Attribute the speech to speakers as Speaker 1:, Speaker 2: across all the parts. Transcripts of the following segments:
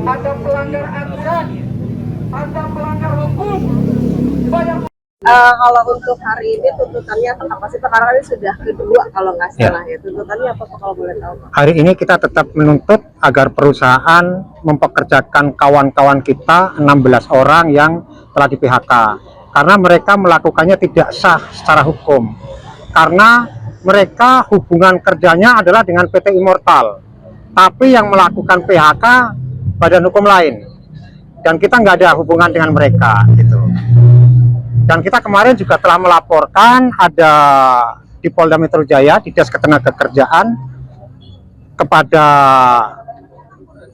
Speaker 1: Ada pelanggar aturan, ada pelanggar hukum.
Speaker 2: Kalau untuk hari ini tuntutannya apa sih? Karena ini sudah kedua kalau nggak salah ya. Tuntutannya apa kalau boleh tahu?
Speaker 3: Hari ini kita tetap menuntut agar perusahaan mempekerjakan kawan-kawan kita 16 orang yang telah di PHK karena mereka melakukannya tidak sah secara hukum, karena mereka hubungan kerjanya adalah dengan PT Immortal, tapi yang melakukan PHK badan hukum lain dan kita nggak ada hubungan dengan mereka gitu. Dan kita kemarin juga telah melaporkan ada di Polda Metro Jaya, di Dinas Ketenagakerjaan, kepada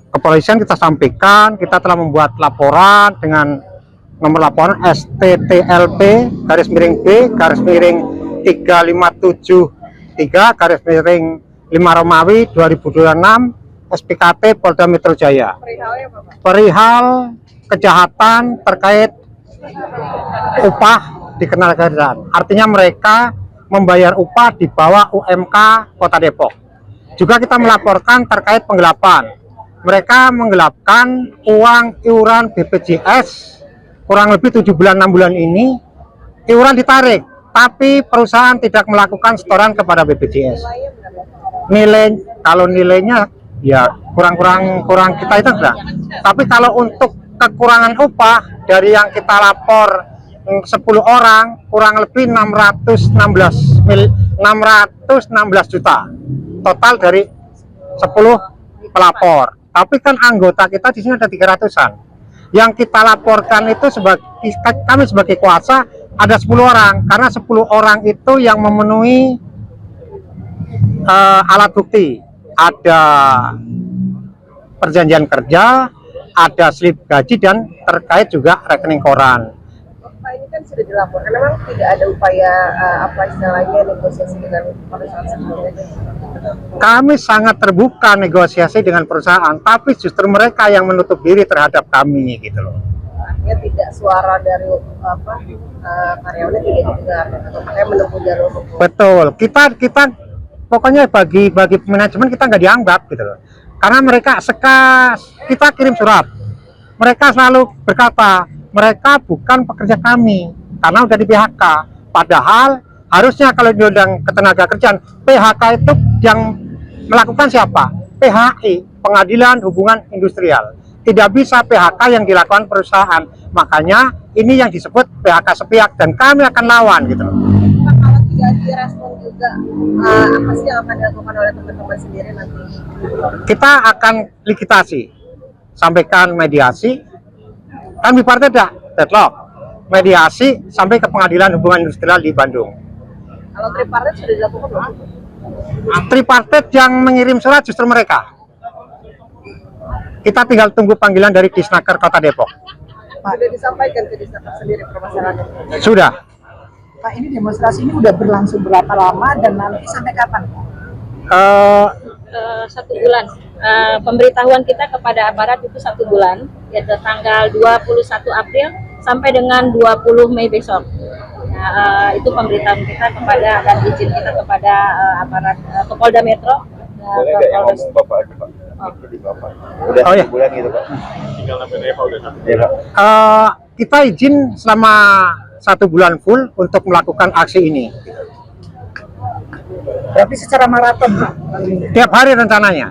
Speaker 3: kepolisian kita sampaikan, kita telah membuat laporan dengan nomor laporan STTLP /B-3573/5 Romawi 2026 SPKT Polda Metro Jaya. Perihal kejahatan terkait upah di ketenagakerjaan, artinya mereka membayar upah di bawah UMK Kota Depok. Juga kita melaporkan terkait penggelapan, mereka menggelapkan uang iuran BPJS kurang lebih 7 bulan 6 bulan ini, iuran ditarik tapi perusahaan tidak melakukan setoran kepada BPJS. Kalau nilainya ya kurang kita itu enggak, tapi kalau untuk kekurangan upah dari yang kita lapor 10 orang kurang lebih 616 juta total dari 10 pelapor. Tapi kan anggota kita di sini ada 300-an. Yang kita laporkan itu kami sebagai kuasa ada 10 orang, karena 10 orang itu yang memenuhi alat bukti, ada perjanjian kerja, ada slip gaji, dan terkait juga rekening koran.
Speaker 2: Pak, ini kan sudah dilaporkan, memang tidak ada upaya apa istilahnya negosiasi dengan perusahaan sebelumnya?
Speaker 3: Kami sangat terbuka negosiasi dengan perusahaan, tapi justru mereka yang menutup diri terhadap kami gitu loh.
Speaker 2: Artinya tidak, suara dari karyawannya tidak didengar atau makanya menempuh jalur hukum.
Speaker 3: Betul, kita pokoknya bagi manajemen kita nggak dianggap gitu loh. Karena mereka kita kirim surat, mereka selalu berkata mereka bukan pekerja kami karena udah di PHK. Padahal harusnya kalau di Undang Ketenagakerjaan, PHK itu yang melakukan siapa? PHI, Pengadilan Hubungan Industrial. Tidak bisa PHK yang dilakukan perusahaan. Makanya ini yang disebut PHK sepihak dan kami akan lawan gitu loh.
Speaker 2: Kalau tidak direspon juga, apa sih yang akan dilakukan oleh teman-teman sendiri nanti?
Speaker 3: Kita akan likidasi, sampaikan mediasi, kan bipartit ada deadlock, mediasi sampai ke Pengadilan Hubungan Industrial di Bandung.
Speaker 2: Kalau tripartit sudah dilakukan belum?
Speaker 3: Tripartit yang mengirim surat justru mereka. Kita tinggal tunggu panggilan dari Disnaker Kota Depok.
Speaker 2: Sudah disampaikan ke Disnaker sendiri permasalahannya?
Speaker 3: Sudah.
Speaker 4: Pak, ini demonstrasi ini udah berlangsung berapa lama dan nanti sampai kapan?
Speaker 5: 1 bulan. Pemberitahuan kita kepada aparat itu 1 bulan, yaitu tanggal 21 April sampai dengan 20 Mei besok. Itu pemberitahuan kita kepada dan izin kita kepada aparat Polda Metro.
Speaker 6: Boleh nggak yang ngomong Bapak aja, Pak? Jadi Bapak. Udah 1 bulan gitu, Pak. Tinggal namanya Pak udah. Iya, Pak.
Speaker 3: Kita izin selama 1 bulan full untuk melakukan aksi ini.
Speaker 4: Tapi secara maraton, Pak.
Speaker 3: Tiap hari rencananya.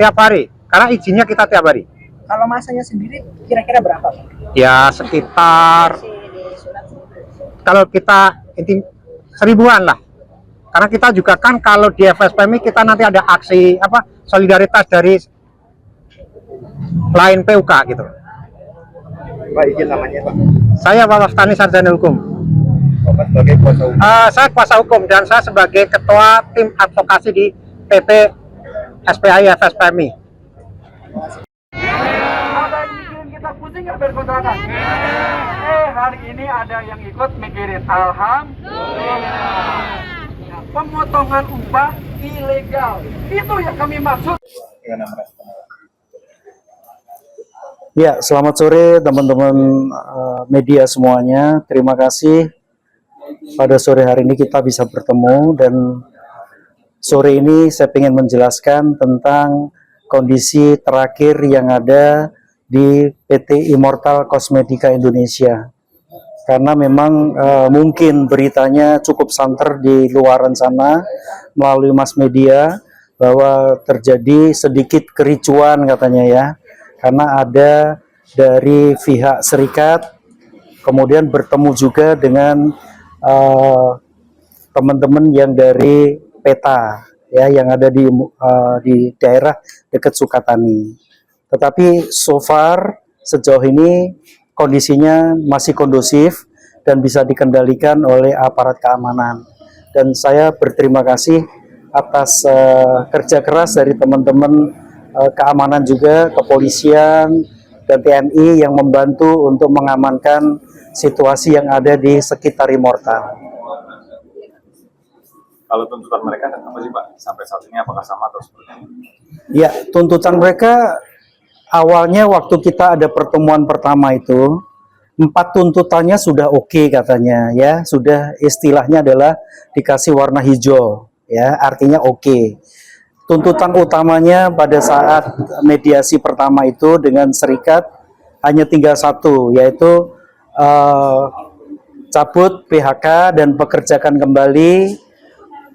Speaker 3: Tiap hari. Karena izinnya kita tiap hari.
Speaker 4: Kalau masanya sendiri kira-kira berapa, Pak?
Speaker 3: Ya sekitar, kalau kita 1000-an lah. Karena kita juga kan kalau di FSPMI kita nanti ada aksi solidaritas dari lain PUK gitu.
Speaker 6: Pak, izin namanya, Pak.
Speaker 3: Saya Bapak Stani Sarjana Hukum.
Speaker 6: Bapak sebagai kuasa hukum.
Speaker 3: Saya kuasa hukum dan saya sebagai ketua tim advokasi di PT SPAI FSPMI.
Speaker 1: Ada yang mikirin kita pusing nggak berkontrakan? Hari ini ada yang ikut mikirin. Alhamdulillah. Pemotongan upah ilegal, itu yang kami maksud.
Speaker 7: Ya, selamat sore teman-teman media semuanya. Terima kasih pada sore hari ini kita bisa bertemu, dan sore ini saya ingin menjelaskan tentang kondisi terakhir yang ada di PT Immortal Cosmetica Indonesia. Karena memang mungkin beritanya cukup santer di luaran sana melalui mass media bahwa terjadi sedikit kericuan katanya ya, karena ada dari pihak serikat kemudian bertemu juga dengan teman-teman yang dari PETA ya, yang ada di daerah dekat Sukatani. Tetapi so far sejauh ini kondisinya masih kondusif dan bisa dikendalikan oleh aparat keamanan. Dan saya berterima kasih atas kerja keras dari teman-teman keamanan juga, kepolisian dan TNI yang membantu untuk mengamankan situasi yang ada di sekitar Immortal.
Speaker 6: Kalau tuntutan mereka apa sih Pak? Sampai saat ini apakah sama atau seperti apa?
Speaker 7: Ya, tuntutan mereka awalnya waktu kita ada pertemuan pertama itu 4 tuntutannya sudah oke katanya ya, sudah istilahnya adalah dikasih warna hijau ya, artinya oke. Tuntutan utamanya pada saat mediasi pertama itu dengan serikat hanya tinggal 1, yaitu cabut PHK dan pekerjakan kembali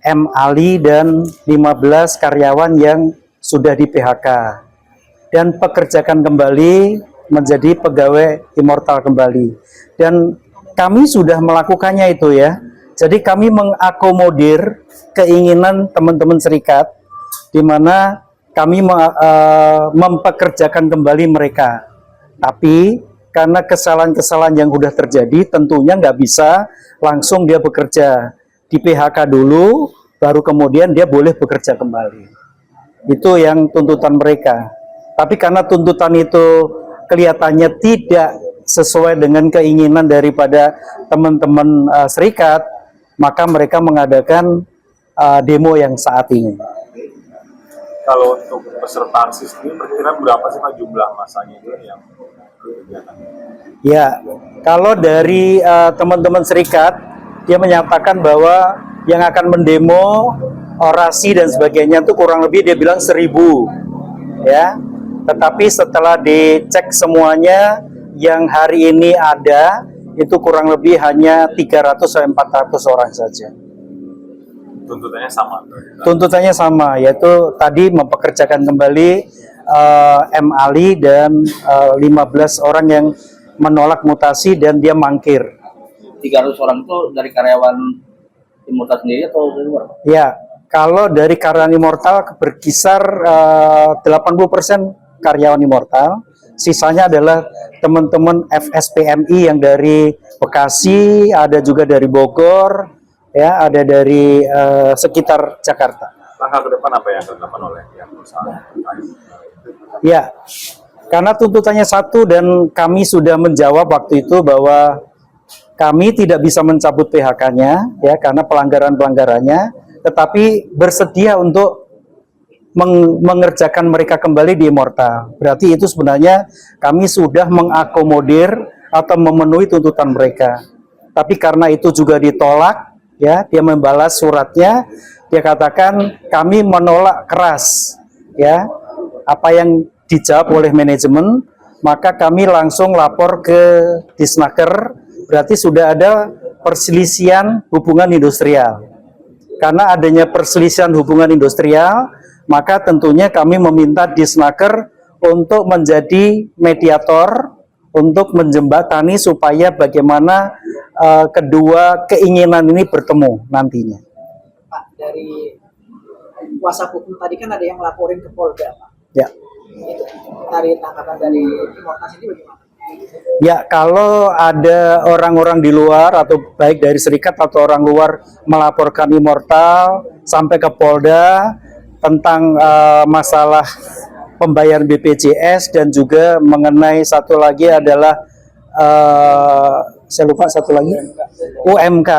Speaker 7: M. Ali dan 15 karyawan yang sudah di PHK dan pekerjakan kembali menjadi pegawai Immortal kembali. Dan kami sudah melakukannya itu ya. Jadi kami mengakomodir keinginan teman-teman serikat di mana kami mempekerjakan kembali mereka. Tapi karena kesalahan-kesalahan yang sudah terjadi tentunya nggak bisa langsung dia bekerja. Di PHK dulu, baru kemudian dia boleh bekerja kembali. Itu yang tuntutan mereka. Tapi karena tuntutan itu kelihatannya tidak sesuai dengan keinginan daripada teman-teman serikat, maka mereka mengadakan demo yang saat ini.
Speaker 6: Kalau untuk peserta aksi sendiri, perkiraan berapa sih Pak jumlah masanya itu yang kegiatan?
Speaker 7: Ya, kalau dari teman-teman serikat, dia menyatakan bahwa yang akan mendemo, orasi dan sebagainya itu kurang lebih dia bilang 1.000 ya. Tetapi setelah dicek semuanya yang hari ini ada itu kurang lebih hanya 300-400 orang saja.
Speaker 6: Tuntutannya sama?
Speaker 7: Tuntutannya sama, yaitu tadi mempekerjakan kembali M. Ali dan 15 orang yang menolak mutasi dan dia mangkir.
Speaker 8: 300 orang itu dari karyawan Immortal sendiri atau dari luar?
Speaker 7: Ya, kalau dari karyawan Immortal berkisar 80% karyawan Immortal, sisanya adalah teman-teman FSPMI yang dari Bekasi, ada juga dari Bogor, ya, ada dari sekitar Jakarta.
Speaker 6: Langkah ke depan apa yang akan dilakukan oleh pihak perusahaan?
Speaker 7: Ya, karena tuntutannya 1 dan kami sudah menjawab waktu itu bahwa kami tidak bisa mencabut PHK-nya ya karena pelanggaran-pelanggarannya, tetapi bersedia untuk mengerjakan mereka kembali di Immortal. Berarti itu sebenarnya kami sudah mengakomodir atau memenuhi tuntutan mereka. Tapi karena itu juga ditolak, ya, dia membalas suratnya, dia katakan kami menolak keras, ya, apa yang dijawab oleh manajemen, maka kami langsung lapor ke Disnaker. Berarti sudah ada perselisihan hubungan industrial. Karena adanya perselisihan hubungan industrial, maka tentunya kami meminta Disnaker untuk menjadi mediator, untuk menjembatani supaya bagaimana kedua keinginan ini bertemu nantinya.
Speaker 4: Pak, dari kuasa hukum tadi kan ada yang laporin ke Polda, Pak.
Speaker 7: Ya.
Speaker 4: Itu dari tanggapan dari Immortal ini bagaimana?
Speaker 7: Ya, kalau ada orang-orang di luar atau baik dari serikat atau orang luar melaporkan Immortal sampai ke Polda tentang masalah pembayaran BPJS dan juga mengenai satu lagi adalah saya lupa satu lagi UMK.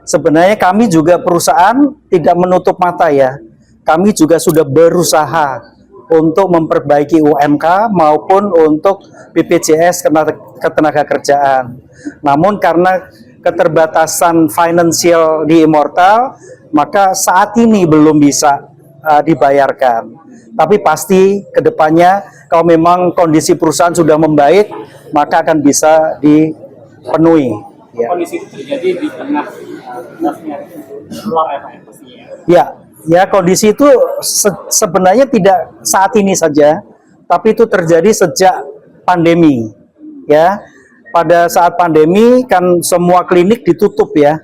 Speaker 7: Sebenarnya kami juga perusahaan tidak menutup mata ya. Kami juga sudah berusaha untuk memperbaiki UMK maupun untuk BPJS ketenagakerjaan. Namun karena keterbatasan finansial di Immortal, maka saat ini belum bisa dibayarkan. Tapi pasti kedepannya kalau memang kondisi perusahaan sudah membaik, maka akan bisa dipenuhi. Ya.
Speaker 9: Kondisi itu terjadi di tengah draftnya keluar ya Pak ya, pastinya.
Speaker 7: Ya kondisi itu sebenarnya tidak saat ini saja, tapi itu terjadi sejak pandemi. Ya, pada saat pandemi kan semua klinik ditutup ya,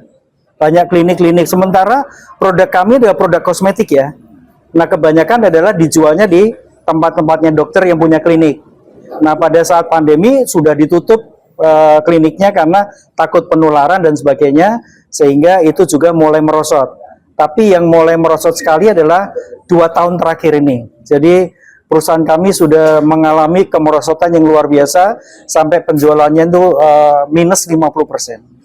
Speaker 7: banyak klinik-klinik. Sementara produk kami adalah produk kosmetik ya. Nah kebanyakan adalah dijualnya di tempat-tempatnya dokter yang punya klinik. Nah pada saat pandemi sudah ditutup kliniknya karena takut penularan dan sebagainya, sehingga itu juga mulai merosot. Tapi yang mulai merosot sekali adalah 2 tahun terakhir ini. Jadi perusahaan kami sudah mengalami kemerosotan yang luar biasa sampai penjualannya itu minus 50%.